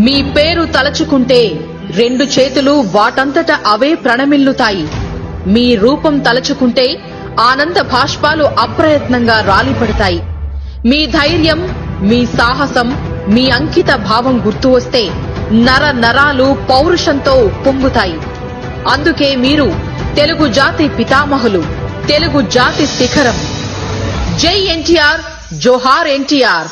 మీ పేరు తలచుకుంటే 2 చేతులు వాటంతట అవే ప్రణమిల్లుతాయి. మీ రూపం తలచుకుంటే ఆనంద భాష్పాలు అప్రయత్నంగా రాలిపడతాయి. మీ ధైర్యం, మీ సాహసం, మీ అంకిత భావం గుర్తు వస్తే నర నరాలు పౌరుషంతో ఉప్పొంగుతాయి. అందుకే మీరు తెలుగు జాతి పితామహులు, తెలుగు జాతి శిఖరం. జై ఎన్టీఆర్, జోహార్ ఎన్టీఆర్.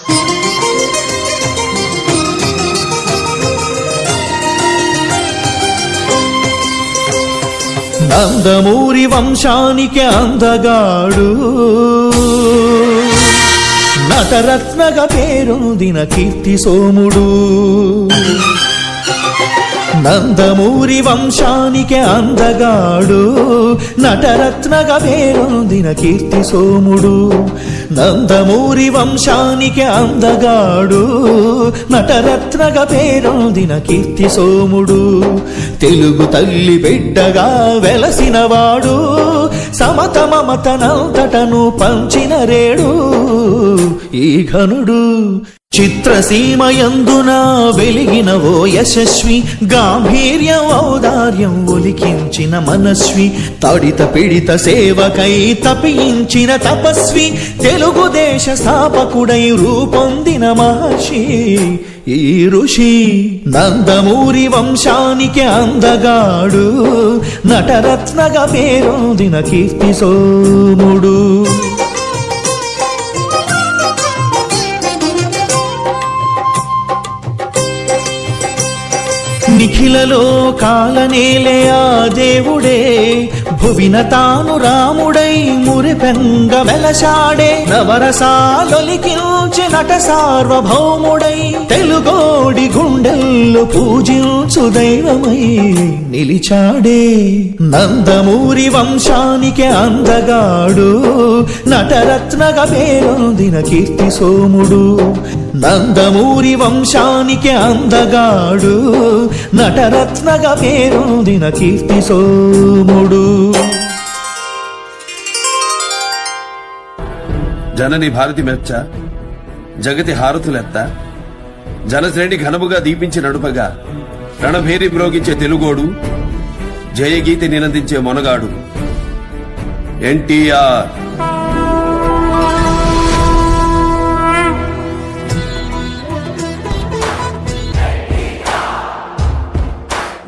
నందమూరి వంశానికి అందగాడు, నటరత్నగా పేరొందిన కీర్తి సోముడు. నందమూరి వంశానికి అందగాడు, నటరత్నగా పేరొందిన కీర్తి సోముడు. నందమూరి వంశానికి అందగాడు, నటరత్నగా పేరొందిన కీర్తి సోముడు. తెలుగు తల్లి బిడ్డగా వెలసినవాడు, సమత మమతనంతటను పంచిన రేడు ఈ ఘనుడు. చిత్రసీమయందున వెలిగిన ఓ యశస్వి, గాంభీర్యం ఔదార్యం ఒలికించిన మనస్వి. తడిత పిడిత సేవకై తపించిన తపస్వి, తెలుగుదేశ స్థాపకుడై రూపొందిన మహర్షి ఈ ఋషి. నందమూరి వంశానికి అందగాడు, నటరత్నగా పేరొందిన కీర్తి సోముడు. నిఖిలలో కాలనేలే ఆ దేవుడే, భువిన తాను రాముడై మురిపెంగ వెలసాడే. నవరసాలొలికించి నట సార్వభౌముడై, తెలుగోడి గుండెల్లో పూజించు దైవమై నిలిచాడే. నందమూరి వంశానికి అందగాడు, నటరత్నగా పేరొందిన కీర్తి సోముడు. నందమూరి వంశానికి అందగాడు, నటరత్నగా పేరొందిన కీర్తి సోముడు. జనని భారతి మెచ్చ జగతి హారతులెత్త, జనశ్రేణి ఘనముగా దీపించి నడుపగా, రణభేరి మ్రోగించే తెలుగోడు, జయగీతి నినందించే మొనగాడు ఎన్టీఆర్.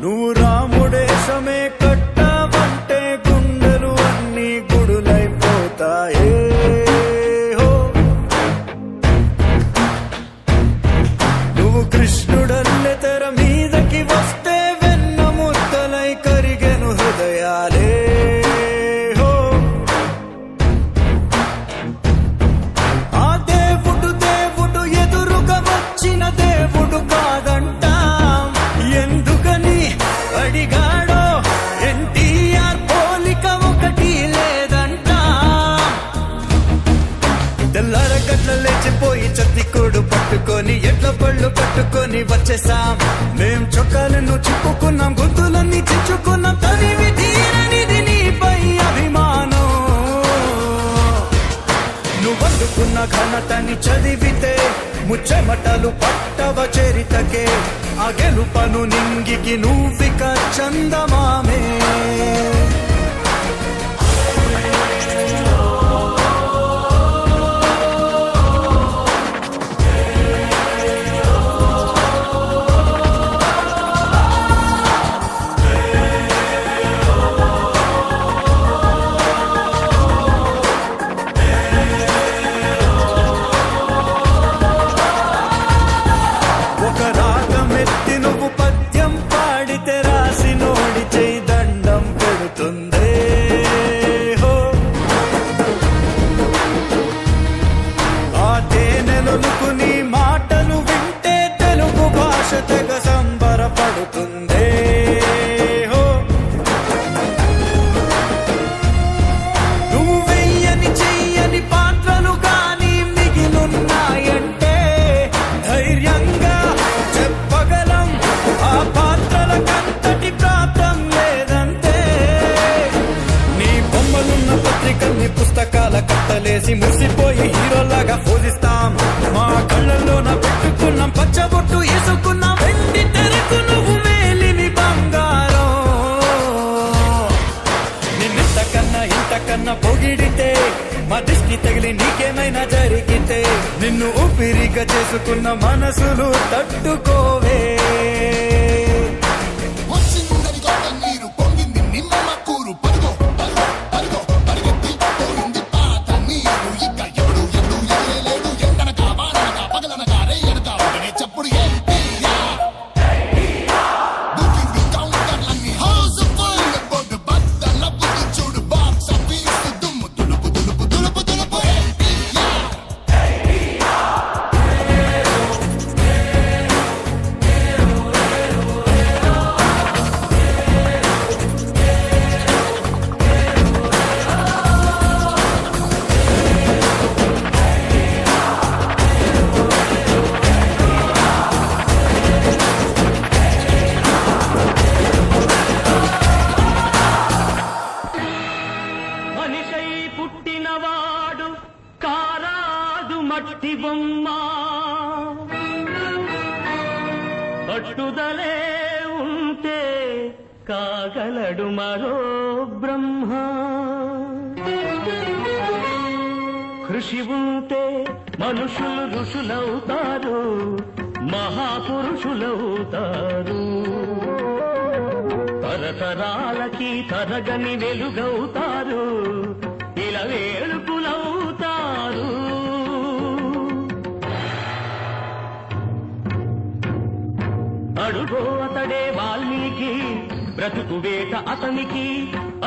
నువ్వు రాముడేశమే కట్టావంటే గుండెలు అన్ని గుడులైపోతాయే. నువ్వు కృష్ణుడల్లె తెర మీదకి వస్తే వెన్న ముద్దలై కరిగెను హృదయాలే. ఆ దేవుడు దేవుడు ఎదురుగా వచ్చిన దేవుడు కాదంట. ఎందుకని అడిగాడో ఎన్టీఆర్ పోలిక ఒకటి లేదంట. తెల్లారగట్ల లేచిపోయి చత్తికోడు పట్టుకొని, ఎడ్ల పళ్ళు పట్టుకొని వచ్చేసాం. మేం చొక్కాలను చిప్పుకున్నాం, గొంతులన్నీ చిచ్చుకున్నాం. తనివి తీరనిది నీపై అభిమానం. నువ్వందుకున్న ఘనతని చదివితే ముచ్చెమటలు పట్టవ చరితకే. ఆ గెలుపను నింగికి నువ్విక చందమామే. ఒక రాగమెత్తి నువ్వు పద్యం పాడితే రాసి నోడి చేయి దండం పెడుతుంది. అగ్గి తగిలి నీకేమైనా జరిగితే నిన్ను ఊపిరిగా చేసుకున్న మనసులు తట్టుకోవే. మనిషై పుట్టినవాడు కారాదు మట్టి బొమ్మ, పట్టుదలే ఉంటే కాగలడు మరో బ్రహ్మ. కృషి ఉంటే మనుషులు ఋషులవుతారు, మహాపురుషులవుతారు. తరతరాలకి తరగని వెలుగవుతారు, ఇలా వేడుకులవుతారు. అడుగో అతడే వాల్మీకి, బ్రతుకు వేట అతనికి,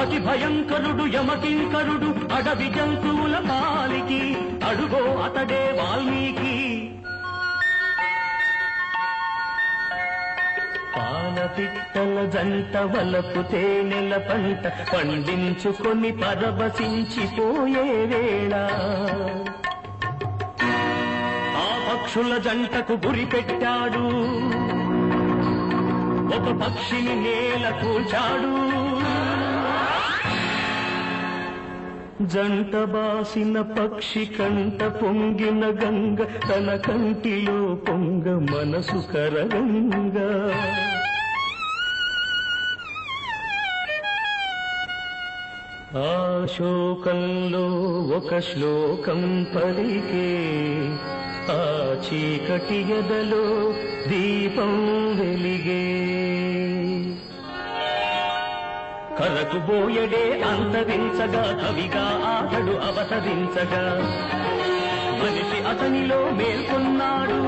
అతి భయంకరుడు యమకింకరుడు అడవి జంతువుల పాలికి. అడుగో అతడే వాల్మీకి. పాలపిట్టల జంట వలపు తేనెల పంట పండించుకొని పరవశించిపోయే వేళ, ఆ పక్షుల జంటకు గురి పెట్టాడు, ఒక పక్షిని నేల కూల్చాడు. జంట బాసిన పక్షి కంట పొంగిన గంగ తన కంటిలో పొంగ మనసు కరగంగా. ఆ శోకంలో ఒక శ్లోకం పలికే, ఆ చీకటి ఎదలో దీపం వెలిగే. కరకు బోయడే అంతరించగా, కవిగా ఆతడు అవతరించగా, మనిషి అతనిలో మేల్కొన్నాడు,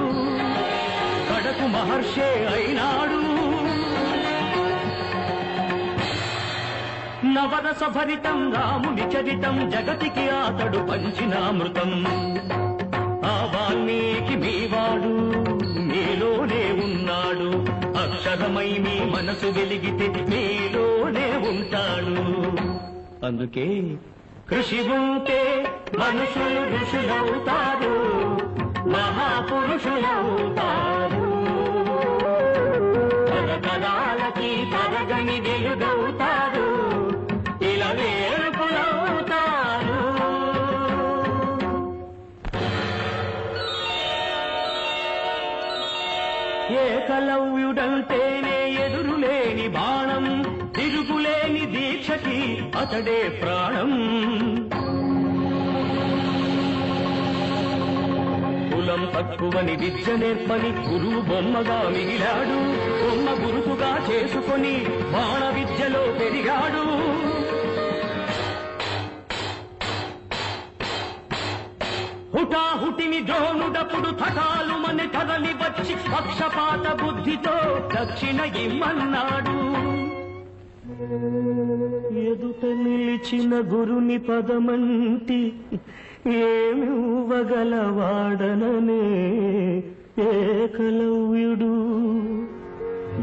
కడకు మహర్షే అయినాడు. నవరస భరితం రాముని చరితం, జగతికి ఆతడు పంచినామృతం. ఆ వాల్మీకి మీవాడు, మీలోనే ఉన్నాడు, అక్షరమై మీ మనసు వెలిగితే మీలోనే ఉంటాడు. అందుకే కృషి ఉంటే మనుషులు ఋషులవుతారు, మహాపురుషులవుతారు. తరతరాలకి తరగని వెలుగవుతారు, ఇలా వేడుకులవుతారు. ఏకలవ్యుడంటేనే ఎదురులేని బాణం, తిరుగులేని దీక్షకి అతడే ప్రాణం. కులం తక్కువని విద్య నేర్పని గురువు బొమ్మగా మిగిలాడు, బొమ్మ గురుతుగా చేసుకొని బాణ విద్యలో పెరిగాడు. హుటాహుటిని ద్రోణుడప్పుడు థటాలు మన కదలి వచ్చి పక్షపాత బుద్ధితో దక్షిణ ఇమ్మన్నాడు. ఎదుట నిలిచిన గురుని పదమంటి ఏమివ్వగలవాడననే ఏకలవ్యుడు.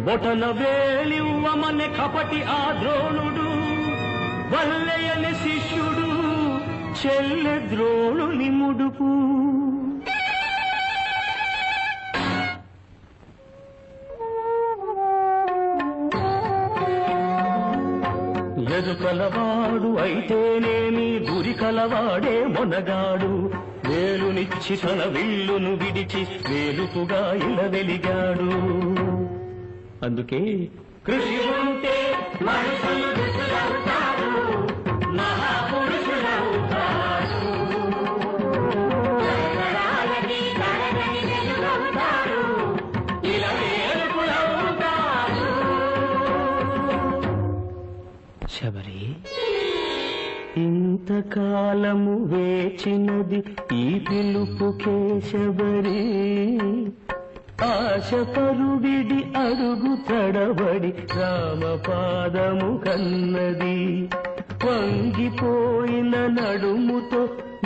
బొటన వేలివ్వమనే కపటి ఆ ద్రోణుడు, వల్లయని శిష్యుడు చెల్లె ద్రోణుని ముడుపు. ఎదుకలవాడు అయితేనేమి, గురి కలవాడే మొనగాడు. వేలునిచ్చి తన విల్లును విడిచి వేలుపుగా ఇలా వెలిగాడు. అందుకే కృషి ఉంటే మనుషులు ఋషులవుతారు, మహాపురుషులవుతారు. శబరి, ఇంతకాలము వేచినది ఈ పిలుపుకే శబరి. ఆశ పరువిడి అడుగు తడబడి రామపాదము కన్నది. వంగిపోయిన నడుముతో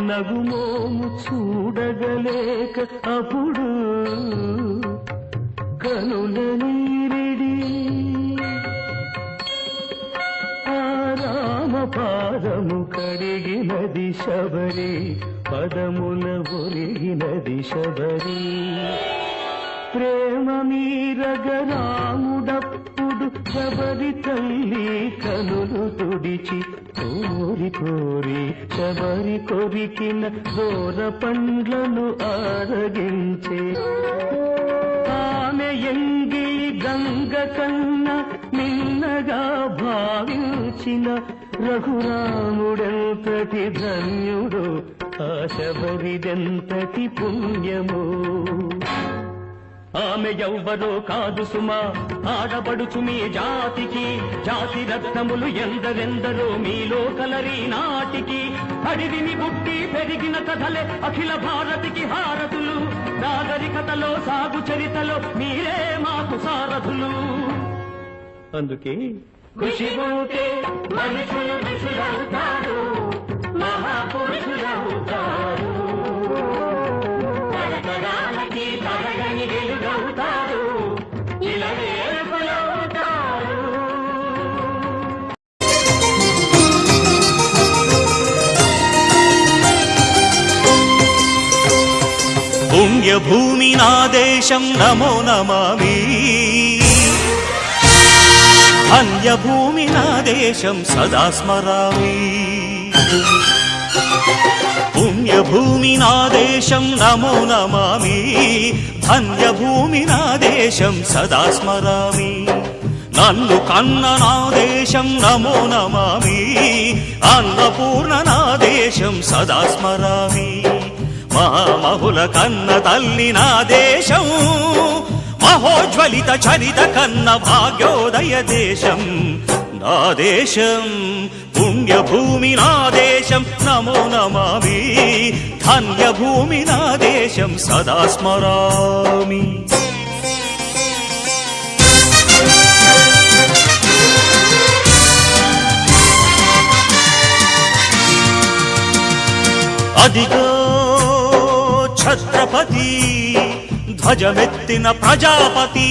నగుమోము చూడగలేక అప్పుడు కనుల నీరిడి ఆ రామపాదము కడిగినది శబరి, పదముల ఒరిగినది శబరి. ప్రేమ మీరగ రాముడప్పుడు శబరి తల్లి కనులు తుడిచి కోరి కోరి శబరి కొరికిన దూర పండ్లను ఆరగించే. ఆమె ఎంగి గంగ కన్న మిన్నగా భావించిన రఘురాముడెంతటి ధన్యుడు, ఆ శబరిదెంతటి పుణ్యము. ఆమె ఎవ్వరో కాదు సుమా, ఆడబడుచు మీ జాతికి. జాతి రత్నములు ఎందరెందరో మీలో కలరి నాటికి. అడివిని పుట్టి పెరిగిన కథలే అఖిల భారతికి హారతులు. నాగరికతలో సాగు చరితలో మీరే మాకు సారథులు. అందుకే కృషి ఉంటే మనుషులు ఋషులవుతారు, మహాపురుషులవుతారు. తరతరాలకి తరగని వెలుగవుతారు, ఇలా వేడుకలవుతారు. పుణ్యభూమి నా దేశం నమో నమామి. ధన్యభూమి నా దేశం సదా స్మరామి. పుణ్యభూమి నా దేశం నమో నమామి. ధన్యభూమి నా దేశం సదా స్మరామి. నన్ను కన్న నా దేశం నమో నమామి. అన్నపూర్ణ నా దేశం సదా స్మరామి. మహామహుల కన్న తల్లి నా దేశం, మహోజ్వలిత చరిత కన్న భాగ్యోదయ దేశం నా దేశం. పుణ్యభూమి నా దేశం నమో నమామి. ధన్యభూమి నా దేశం సదా స్మరామి. అదిగో ఛత్రపతి ధ్వజమెత్తిన ప్రజాపతి.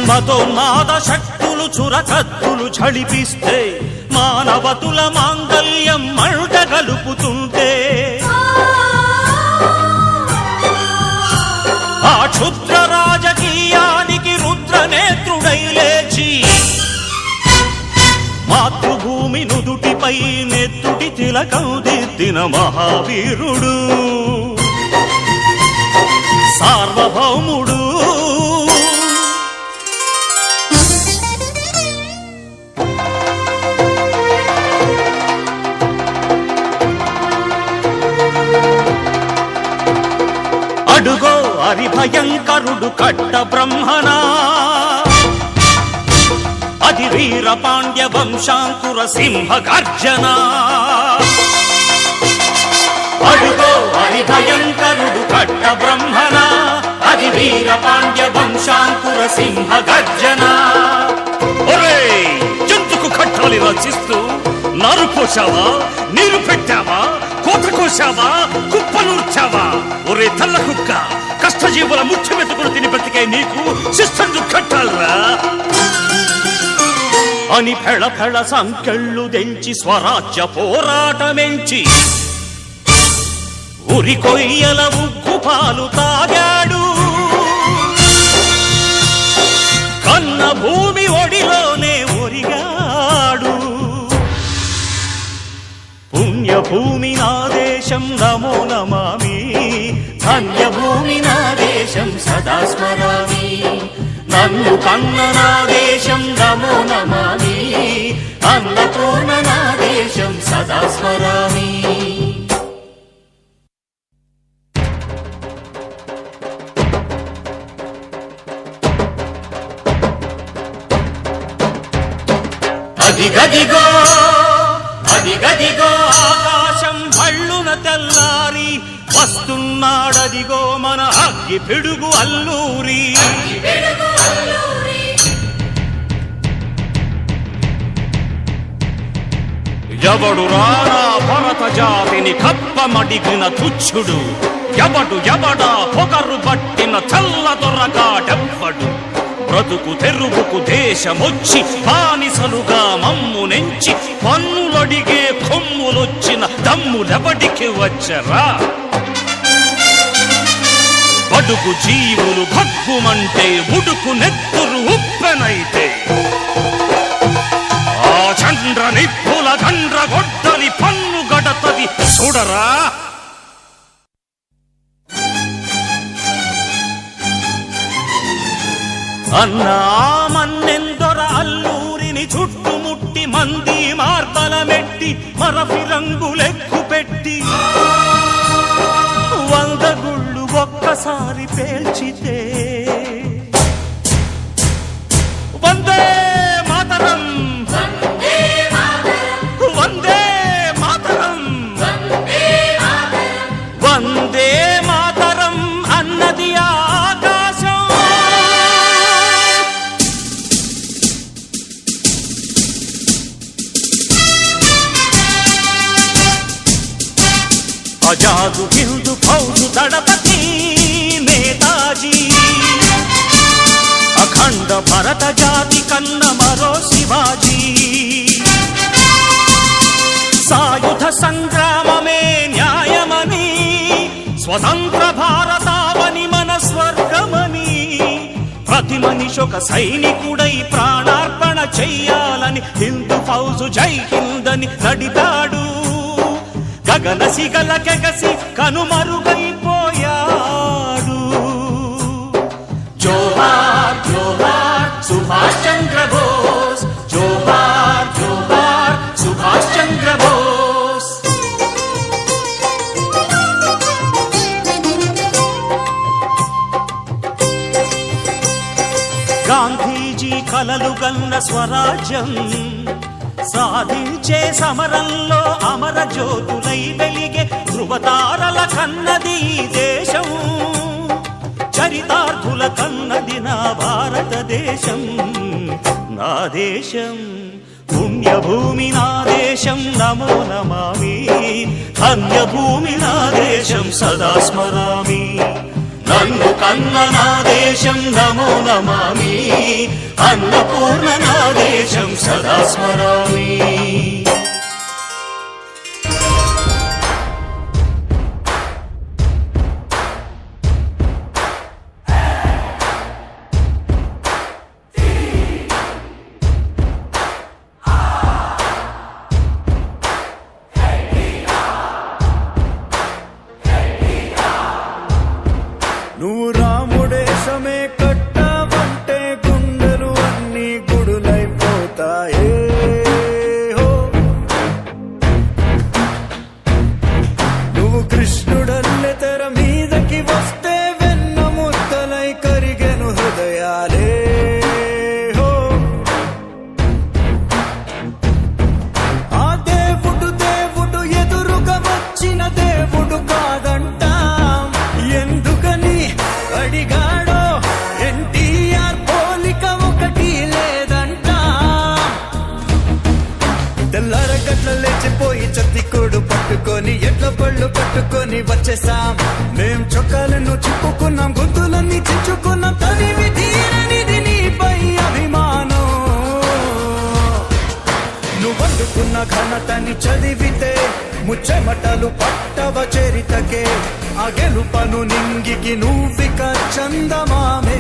మతోన్మాద శక్తులు చురకత్తులు ఝళిపిస్తే, మానవతుల మాంగల్యం మంట గలుపుతుంటే, ఆ క్షుద్ర రాజకీయానికి రుద్రనేత్రుడై లేచి మాతృభూమి నుదుటిపై నెత్తుటి తిలకం దిద్దిన మహావీరుడు, సార్వభౌముడు. అడుగో హరిభయంకరుడు కట్ట బ్రహ్మణా, అది వీర పాండ్య వంశాంకుర సింహ గర్జన. అడుగో హరిభయంకరుడు కట్ట బ్రహ్మణా, అది వీర పాండ్య వంశాంకుర సింహ గర్జన. ఒరే జంతుకు కట్టాలి రచిస్తూ నారు పోసావా, నీరు పెట్టావా, కోత కోసావా, కుప్పనూర్చావా? ఒరే తల్ల కుక్క, కష్టజీవుల ముఖ్య మెతుకులు తిని బ్రతికే నీకు శిస్తందు కట్టాలరా అని ఫెళ ఫెళ సంకెళ్ళు దెంచి స్వరాజ్య పోరాటమెంచి ఉరి కొయ్యల ఉగ్గు పాలు తాగాడు. కన్న భూమి ఒడిలోనే ఒరిగాడు. పుణ్యభూమి నా దేశం నమో నమామి. ధన్యభూమి నా దేశం సదా స్మరామి. నన్ను కన్న నా దేశం నమో నమామి. అన్నపూర్ణ నా దేశం సదా స్మరామి. అదిగదిగో అదిగదిగో ఆకాశం భళ్ళున తెల్లారి వస్తున్నాడదిగో మన అగ్గి పిడుగు అల్లూరి ఎవడు రానా భరత జాతిని కప్పమడిగిన తుచ్చుడు ఎవడా పొగరు పట్టిన చల్ల దొరగాడెవ్వడు బ్రతుకు తెరువుకు దేశమొచ్చి బానిసలుగా మమ్ము నెంచి పన్నులడిగే కొమ్ములొచ్చిన దమ్ములెవడికి వచ్చరా బడుగు జీవులు భగ్గుమంటే ఉడుకు నెత్తురు ఉప్పెనైతే ఆ చంద్ర నిప్పుల గండ్ర గొడ్డలి పన్ను గడతది చూడరా అన్నా మన్నెందొర అల్లూరిని చుట్టుముట్టి మంది మార్బలమెట్టి మరఫి రంగులెక్కు పెట్టి 100 గుళ్ళు ఒక్కసారి పేల్చితే వందే మాతరం వందే మాతరం వందే మాతరం అన్నది ఆకాశం ఆజాదు హిందూ ఫౌజు దళపతి నేతాజీ అఖండ భరత జాతి కన్న మరో శివాజీ సాయుధ సంగ్రామమే న్యాయమని స్వతంత్ర భారతావని మన స్వర్గమని ప్రతి మనిషొక సైనికుడై ప్రాణార్పణ చెయ్యాలని హిందూ ఫౌజు జై హిందని నడిపాడు గగన సిగల కెగసి కనుమరుగైపోయాడు జోహార్ జోహార్ సుభాష్ చంద్ర బోస్ జోహార్ జోహార్ సుభాష్ చంద్ర బోస్ గాంధీజీ కలలు గన్న స్వరాజ్యం సాధించే సమరంలో అమర జ్యోతులై వెలిగే ధృవతారల కన్నది ఈ దేశం చరితార్థుల కన్నది నా భారతదేశం నా దేశం పుణ్యభూమి నా దేశం నమో నమామి ధన్యభూమి నా దేశం సదా స్మరామి నన్ను కన్న నా దేశం నమో నమామి అన్నపూర్ణ నా దేశం సదా స్మరామి నువ్వు రాముడేశమే కట్టావంటే గుండెలు అన్ని గుడులైపోతాయే హో. నువ్వు కృష్ణుడల్లె తెర మీదకి వస్తే వెన్న ముద్దలై కరిగెను హృదయాలే హో. ఆ దేవుడు ఎదురుగా వచ్చిన దేవుడు కాదంట ఎందుకని అడిగాడో ఎన్టీఆర్ పోలిక ఒకటి లేదంట తెల్లారగట్ల లేచిపోయి చత్తికోడు పట్టుకొని ఎడ్ల పళ్ళు పట్టుకొని వచ్చేసాం మేం చొక్కాలను చిప్పుకున్నాం గొంతులన్నీ చించుకున్నాం తనివి తీరనిది నీపై అభిమానం నువ్వందుకున్న ఘనతని చదివితే ముచ్చెమటలు పట్టవ చరితకే ఆ గెలుపను నింగికి నువ్విక చందమామే